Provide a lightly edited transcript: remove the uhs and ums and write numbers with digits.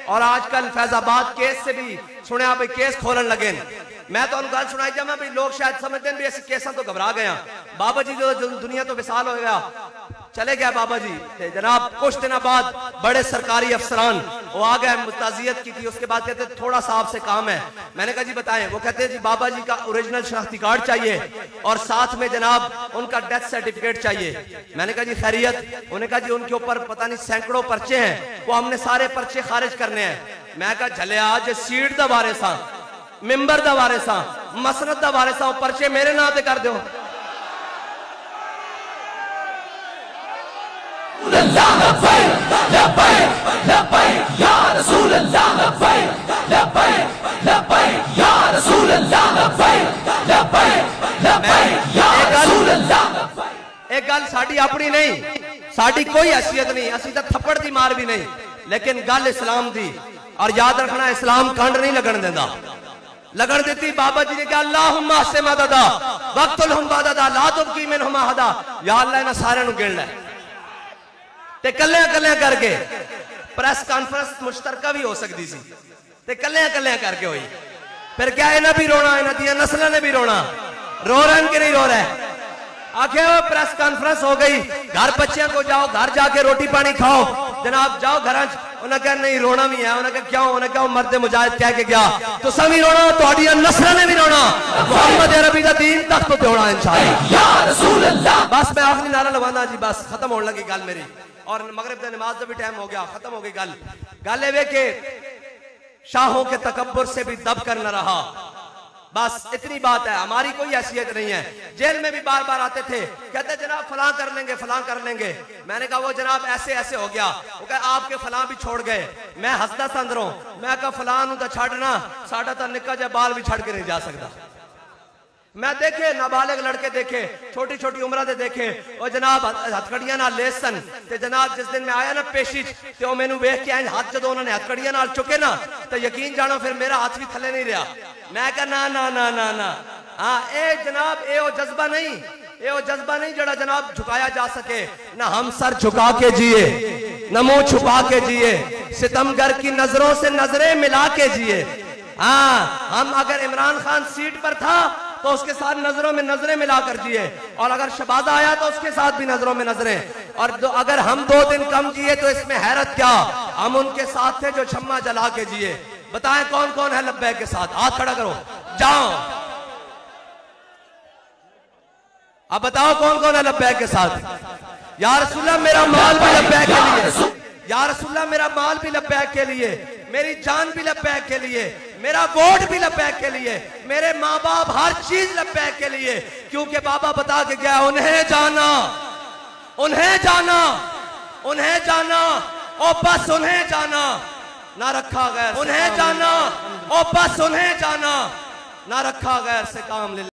और आजकल फैजाबाद केस से भी सुने आप केस खोलन लगे। मैं तो गल सुनाई जा मैं लोग शायद समझते हैं भी ऐसे केसा तो घबरा गया। बाबा जी जो दुनिया तो विशाल हो गया, चले गया बाबा जी। जनाब कुछ दिन बाद बड़े सरकारी अफसरान वो आ गए, मुताजियत की थी। उसके बाद कहते थोड़ा सा आपसे काम है। मैंने कहा जी बताएं। वो कहते हैं जी बाबा जी का ओरिजिनल शनाख्ती कार्ड चाहिए और साथ में जनाब उनका डेथ सर्टिफिकेट चाहिए। मैंने कहा जी खैरियत। उन्होंने कहा जी उनके ऊपर पता नहीं सैकड़ों पर्चे हैं, वो हमने सारे पर्चे खारिज करने हैं। मैं कहा झले आज सीट दा बारे सा, मिंबर दा बारे सा, मसनद दा बारे सा, पर्चे मेरे नाम पे कर दो। एक गल साड़ी अपनी नहीं, साड़ी कोई हैसियत नहीं, असी तो थप्पड़ की मार भी नहीं, लेकिन गल इस्लाम दी। और याद रखना इस्लाम कंड नहीं लगन देता। लगन देती बाबा जी ने कहा अल्लाहुम्मा से मददा वक्तुल हुम बददा ला तुबकी मिनहुम अहदा। या अल्लाह इन्हां सारियां नूं गिण लै ते कल्लियां कल्लियां करके प्रेस कॉन्फ्रेंस मुश्तरका भी हो सकती सी ते कल्लियां कल्लियां करके हुई। फिर क्या इन्हां भी रोना, इन्हां दी नस्लां ने भी रोना। रो रहे हैं कि नहीं रो रहे? आखिर वो प्रेस कॉन्फ्रेंस हो गई, घर बच्चियों को जाओ, घर जाके रोटी पानी खाओ जनाब, जाओ घर। उन्हें कहा नहीं रोना भी है। उन्हें कहा क्यों? उन्हें कहा मर्द मुजाहिद कह के गया तो सभी रोना, थोड़ी नस्ल ने भी रोना, मोहम्मद अरबी का दीन तक तो होना इंशाअल्लाह या रसूल अल्लाह। बस मैं आखिरी नारा लगाना जी, बस खत्म होने लगी गल मेरी, और मगरिब दी नमाज का भी टाइम हो गया, खत्म हो गई गल। गल ये के शाहों के तकब्बुर से भी दब कर न रहा, बस इतनी बात है। हमारी कोई हैसियत नहीं है। जेल में भी बार बार आते थे, कहते जनाब फलां कर लेंगे, फलां कर लेंगे। मैंने कहा वो जनाब ऐसे ऐसे हो गया। वो कहा आपके फलां भी छोड़ गए। मैं हंसदा सा अंदरों, मैं कहा फलां तो छड़ना, साडा तो निक्का जा बाल भी छड़ के नहीं जा सकता। मैं देखे नाबालिग लड़के देखे, छोटी छोटी उम्र दे देखे, और जनाब हथकड़ियां नाल लेस सन। ते जनाब जिस दिन मैं आया ना पेशी ते ओ मैनू वेख के इंज हाथ जदों उन्होंने हथकड़ियां नाल चुके ना, तो यकीन जानो फिर मेरा हाथ भी थले नहीं रहा। मैं कहा ना ना ना ना ना, हाँ ए जनाब ए ओ जज्बा नहीं, ये वो जज्बा नहीं जड़ा जनाब झुकाया जा सके। ना हम सर झुका के जिए, न मुंह छुपा के जिए, सितमगर की नजरों से नजरें मिला के जिए। हाँ हम अगर इमरान खान सीट पर था तो उसके साथ नजरों में नजरें मिलाकर जिए, और अगर शबाजा आया तो उसके साथ भी नजरों में नजरें। और अगर हम 2 दिन कम जिए तो इसमें हैरत क्या, हम उनके साथ थे जो शम्मा जला के जिए। बताएं कौन कौन है लब्बैक के साथ? हाथ खड़ा करो, जाओ। अब बताओ कौन कौन है लब्बैक के साथ? या रसूलल्लाह मेरा माल भी लब्बैक के लिए, या रसूलल्लाह मेरा माल भी लब्बैक के लिए, मेरी जान भी लब्बैक के लिए, मेरा वोट भी लब्बैक के लिए, मेरे माँ बाप हर चीज लब्बैक के लिए। क्योंकि बाबा बता के गया उन्हें जाना, उन्हें जाना, उन्हें जाना, ओ बस उन्हें जाना, ना रखा गैर, उन्हें जाना, ओ बस उन्हें जाना, ना रखा गैर से काम ले।